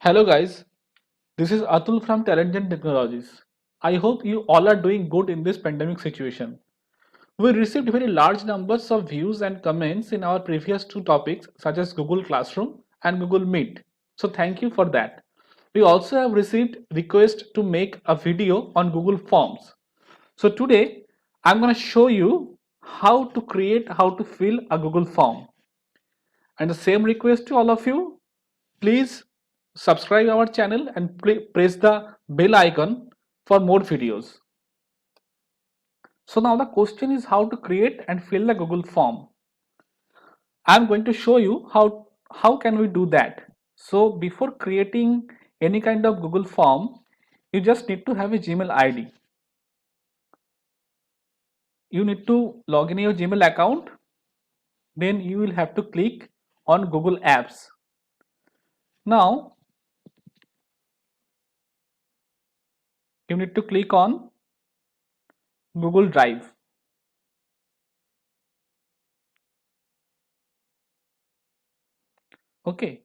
Hello guys, this is Atul from Talentgen Technologies. I hope you all are doing good in this pandemic situation. We received very large numbers of views and comments in our previous two topics such as Google Classroom and Google Meet. So thank you for that. We also have received requests to make a video on Google Forms. So today I'm going to show you how to fill a Google form. And the same request to all of you, please subscribe our channel and press the bell icon for more videos. So now the question is how to create and fill the Google form. I'm going to show you how can we do that. So before creating any kind of Google form, you just need to have a Gmail ID. You need to log in your Gmail account. Then you will have to click on Google Apps. Now you need to click on Google Drive. Okay.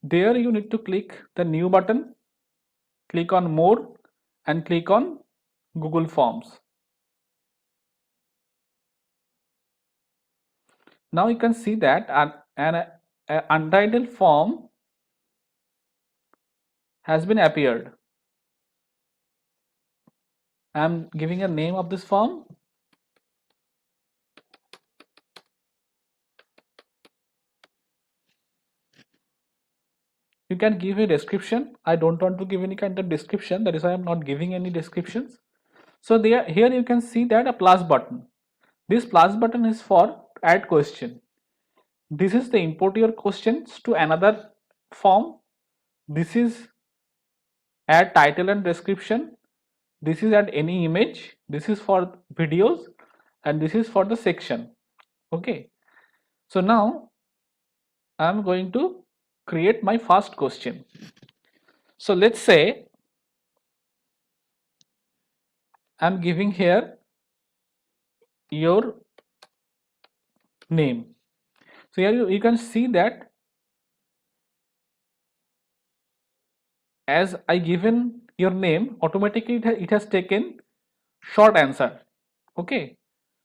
There you need to click the new button, click on more and click on Google Forms. Now you can see that an untitled form has been appeared. I am giving a name of this form. You can give a description. I don't want to give any kind of description, that is why I am not giving any descriptions. So there, here you can see that a plus button. This plus button is for add question. This is the import your questions to another form. This is add title and description. This is add any image. This is for videos and this is for the section. Okay. So now I'm going to create my first question. So let's say I'm giving here your name. So here you can see that as I given your name, automatically it has taken short answer. Okay.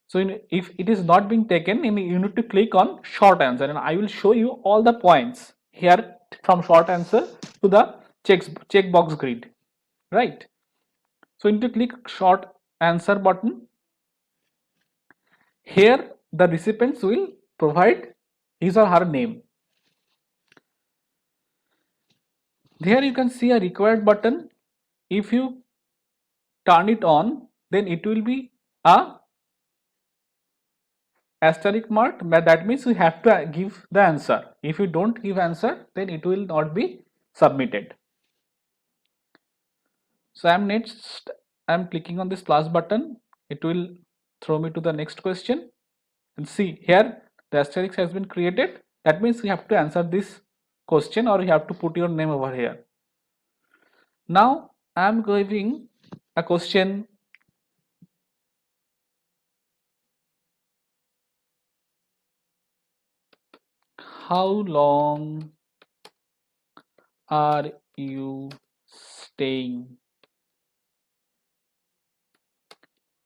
So if it is not being taken, you need to click on short answer and I will show you all the points here from short answer to the checkbox grid, right? So you need to click short answer button. Here the recipients will provide his or her name. There you can see a required button. If you turn it on, then it will be a asterisk mark, but that means you have to give the answer. If you don't give answer, then it will not be submitted. So I'm clicking on this plus button. It will throw me to the next question and see here the asterisk has been created. That means you have to answer this question or you have to put your name over here. Now I'm giving a question. How long are you staying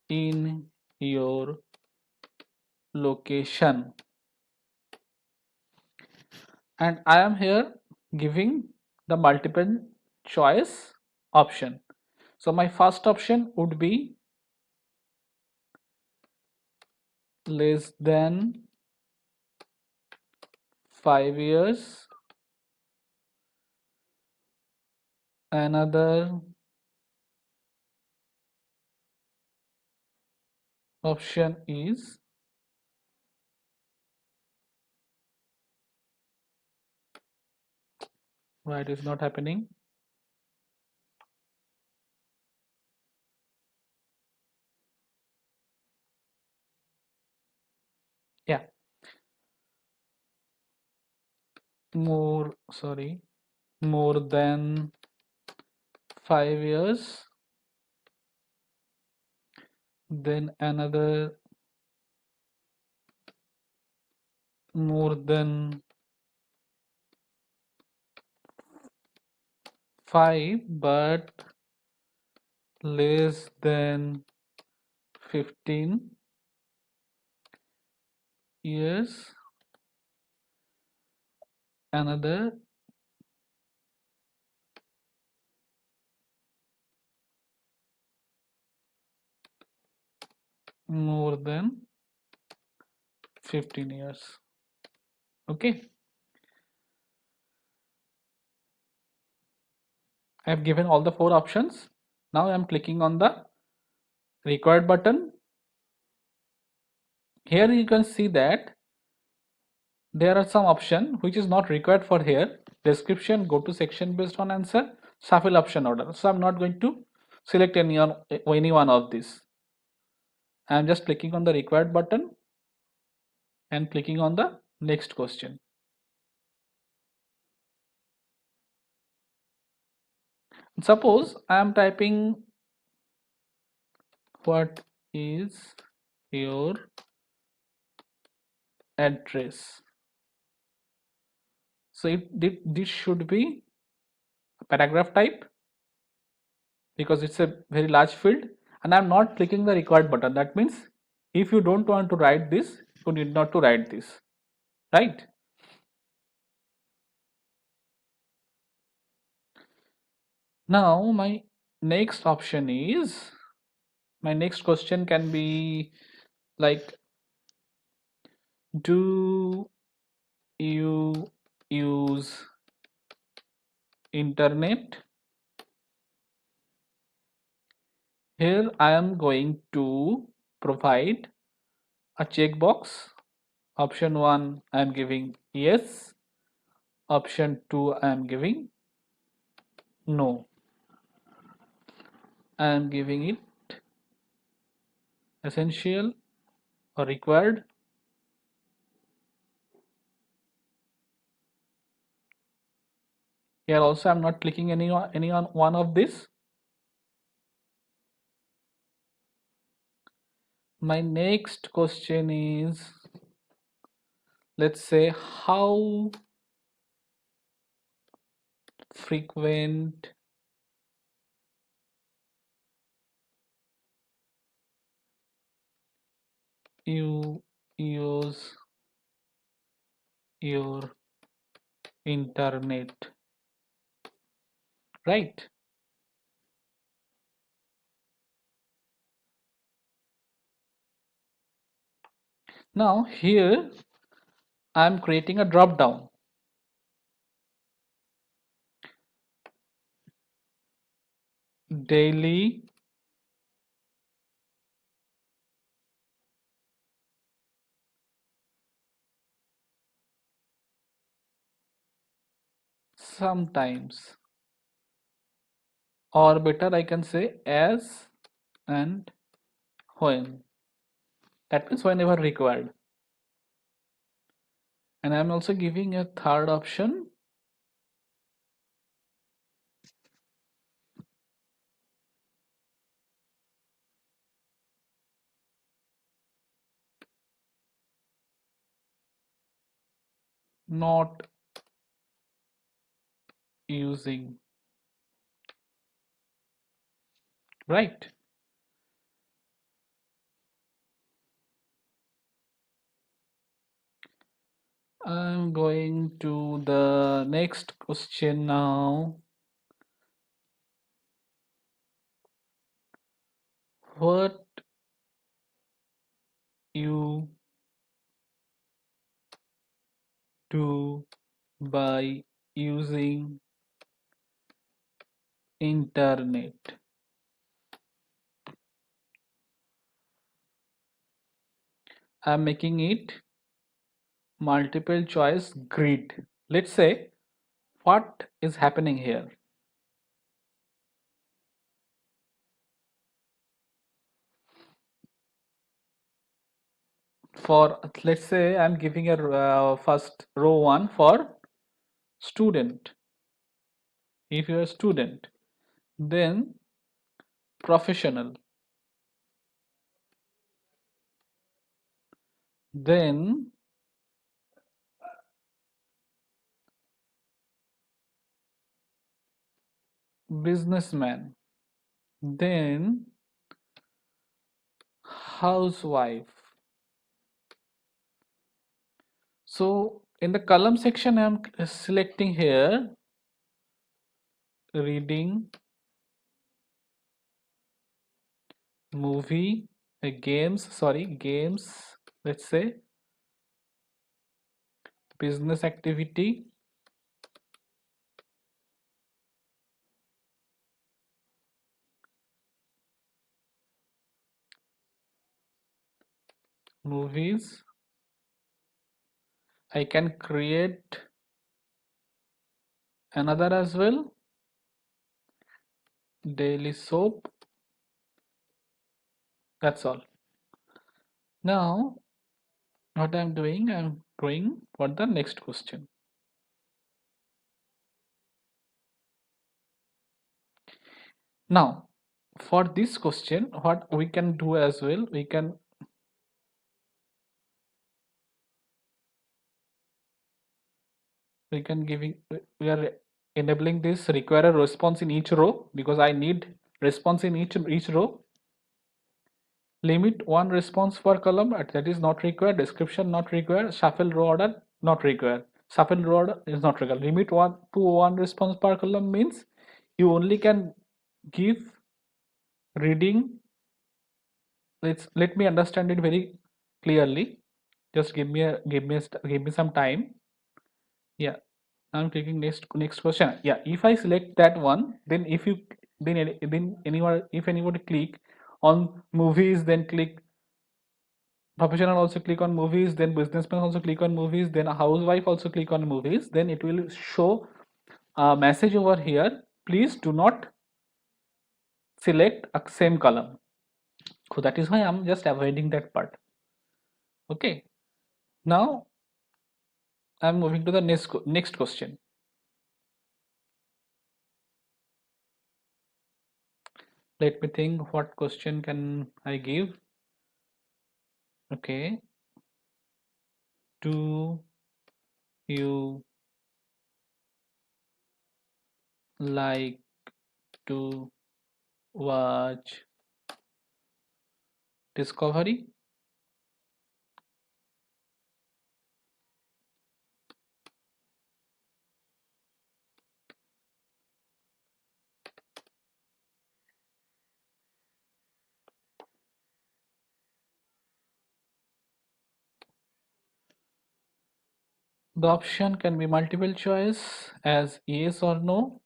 in your location? And I am here giving the multiple choice option. So my first option would be less than 5 years. Another option is why it is not happening. Yeah, more than 5 years. Then another more than 5 but less than 15 years, another more than 15 years. Okay, I have given all the 4 options. Now I am clicking on the required button. Here you can see that there are some option which is not required for here: description, go to section based on answer, shuffle option order. So I'm not going to select any one of these. I'm just clicking on the required button and clicking on the next question. Suppose I am typing, what is your address? So this should be paragraph type because it's a very large field, and I'm not clicking the required button. That means if you don't want to write this, you need not to write this, right? Now my next option is, my next question can be like, do you use internet? Here I am going to provide a checkbox. Option 1 I am giving yes, option 2 I am giving no. I am giving it essential or required. Here also I am not clicking any one of this. My next question is, let's say, how frequent you use your internet, right? Now here I am creating a drop down. Daily, sometimes, or better I can say as and when. That means whenever required. And I'm also giving a third option, not using, right? I'm going to the next question now. What you do by using internet? I'm making it multiple choice grid. Let's say what is happening here. For, let's say, I'm giving a first row 1 for student. If you're a student, then professional, then businessman, then housewife. So in the column section, I'm selecting here reading, movie, games, let's say business activity, movies. I can create another as well, daily soap. That's all. Now, what I'm doing, I'm going for the next question. Now, for this question, what we can do as well, we can giving we are enabling this require a response in each row because I need response in each row. Limit one response per column, that is not required. Description not required. Shuffle row order not required. Shuffle row order is not required. Limit one to one response per column means you only can give reading. Let me understand it very clearly. Just give me some time. Yeah, I'm clicking next question. Yeah, if I select that one, then if you then anyone if anybody click on movies, then click professional also click on movies, then businessman also click on movies, then a housewife also click on movies, then it will show a message over here. Please do not select a same column. So that is why I'm just avoiding that part. Okay. Now I'm moving to the next question. Let me think what question can I give. Okay. Do you like to watch Discovery? The option can be multiple choice as yes or no.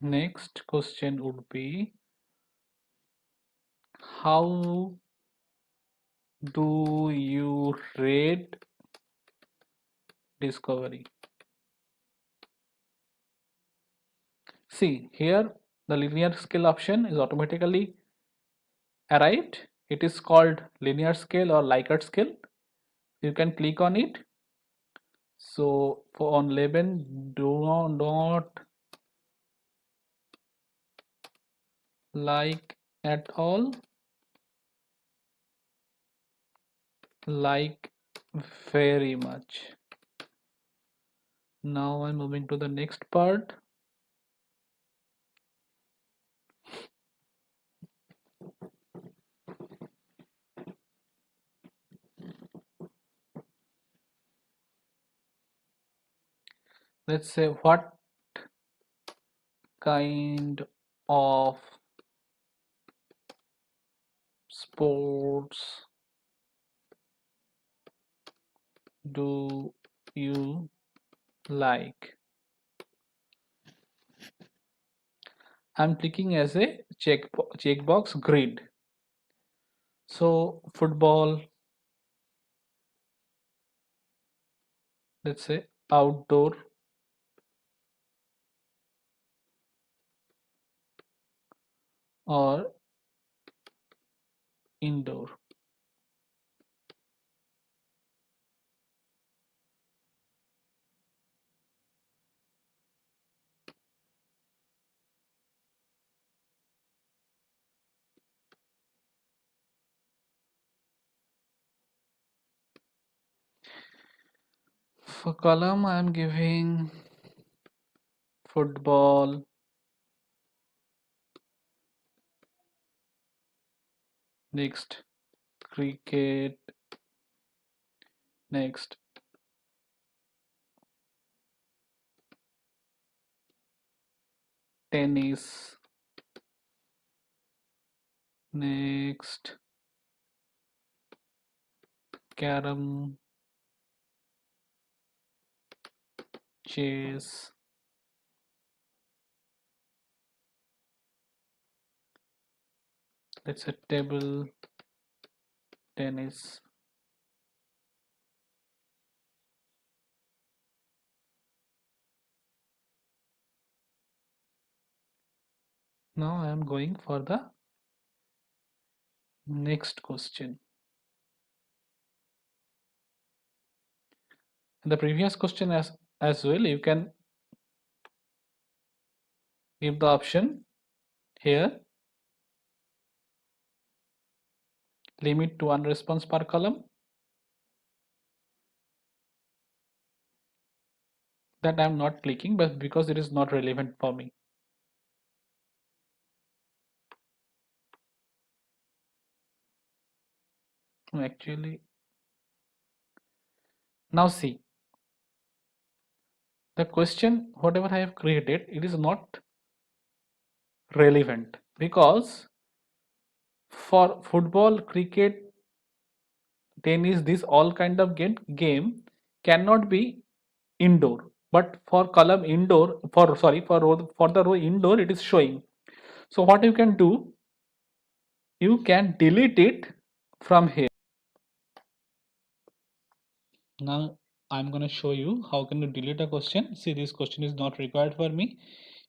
Next question would be, how do you rate Discovery? See here, the linear scale option is automatically arrived. It is called linear scale or Likert scale. You can click on it. So for on 11, do not like at all, like very much. Now I'm moving to the next part. Let's say, what kind of sports do you like? I'm clicking as a checkbox grid. So football, let's say outdoor, or indoor. For column, I am giving football, next cricket, next tennis, next carom, chess, let's say table tennis. Now I am going for the next question. In the previous question as well, you can give the option here, limit to one response per column. That I am not clicking, but because it is not relevant for me. Actually, now see, the question whatever I have created, it is not relevant because for football, cricket, tennis, this all kind of game cannot be indoor. But for column indoor, for sorry, for the row indoor, it is showing. So what you can do, you can delete it from here. Now I'm going to show you how can you delete a question. See, this question is not required for me.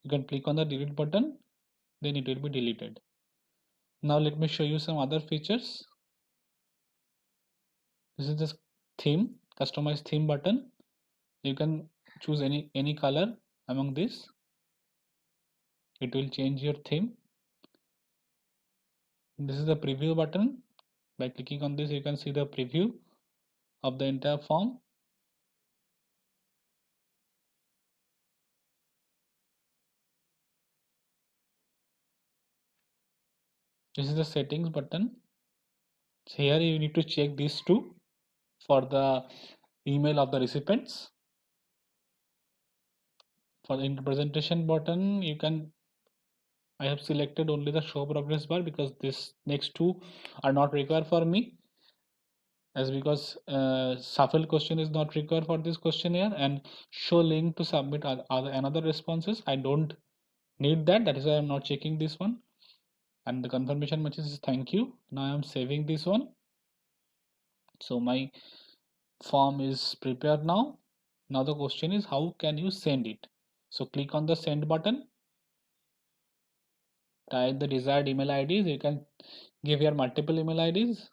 You can click on the delete button, then it will be deleted. Now let me show you some other features. This is the theme, customize theme button. You can choose any color among this. It will change your theme. This is the preview button. By clicking on this, you can see the preview of the entire form. This is the settings button. So here you need to check these two for the email of the recipients. For the presentation button, you can I have selected only the show progress bar because this next two are not required for me, as because shuffle question is not required for this questionnaire, and show link to submit other another responses. I don't need that. That is why I'm not checking this one. And the confirmation message is thank you. Now I'm saving this one. So my form is prepared now. Now the question is how can you send it? So click on the send button. Type the desired email IDs. You can give your multiple email IDs.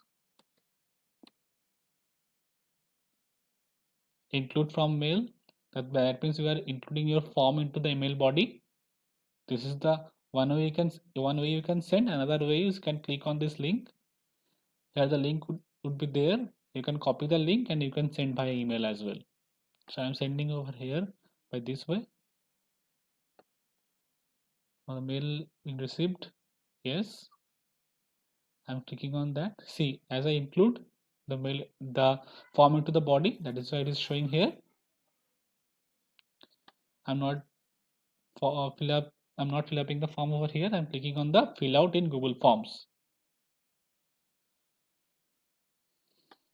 Include from mail. That means you are including your form into the email body. This is the one way you can send. Another way is you can click on this link. Here the link would be there. You can copy the link and you can send by email as well. So I'm sending over here by this way. Mail received. Yes. I'm clicking on that. See, as I include the form into the body, that is why it is showing here. I'm not I'm not filling the form over here. I'm clicking on the fill out in Google Forms.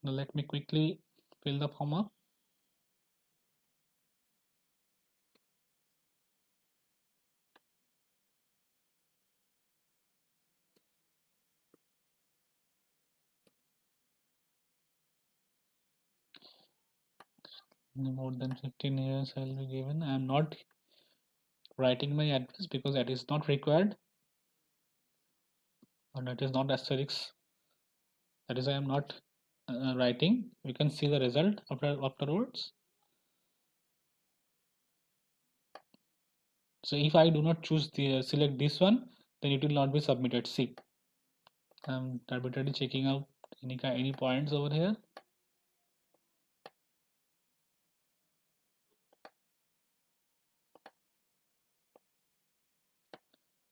Now let me quickly fill the form up. More than 15 years I will be given. I am not writing my address because that is not required, and that is not asterisk. That is why I am not writing. You can see the result afterwards. So if I do not choose the select this one, then it will not be submitted. See, I'm arbitrarily checking out any points over here.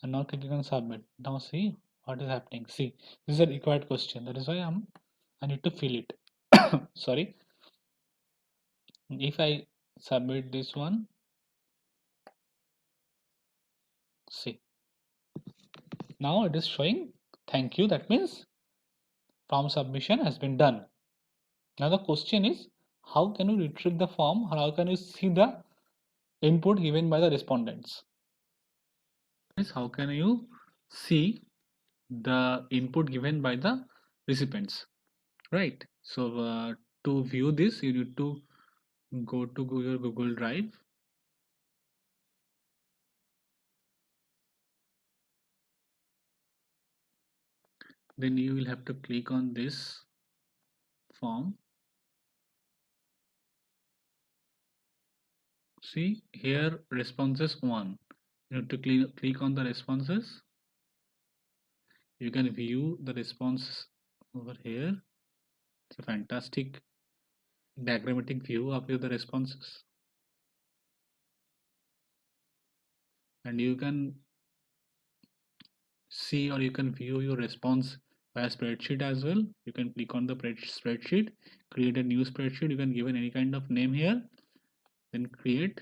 and now clicking on submit. Now see what is happening. See, this is a required question. That is why I need to fill it. Sorry. If I submit this one, see, now it is showing thank you. That means form submission has been done. Now the question is, how can you retrieve the form, or how can you see the input given by the respondents? Is how can you see the input given by the recipients, right? So to view this, you need to go to your Google Drive. Then you will have to click on this form. See here, responses 1. You have to click on the responses. You can view the response over here. It's a fantastic diagrammatic view of the responses, and you can see or you can view your response via spreadsheet as well. You can click on the spreadsheet, create a new spreadsheet. You can give any kind of name here, then create.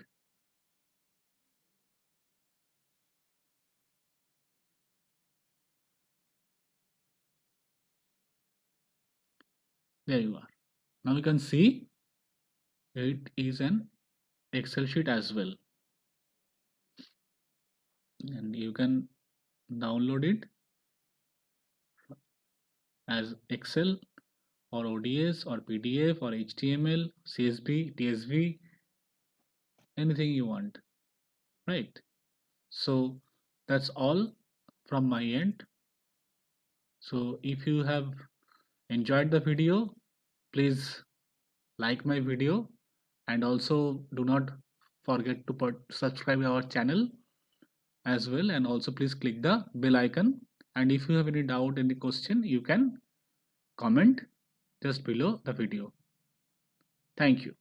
There you are. Now you can see it is an Excel sheet as well, and you can download it as Excel or ODS or PDF or HTML, CSV, TSV, anything you want, right? So that's all from my end. So if you have enjoyed the video, please like my video, and also do not forget to subscribe our channel as well, and also please click the bell icon. And if you have any doubt, any question, you can comment just below the video. Thank you.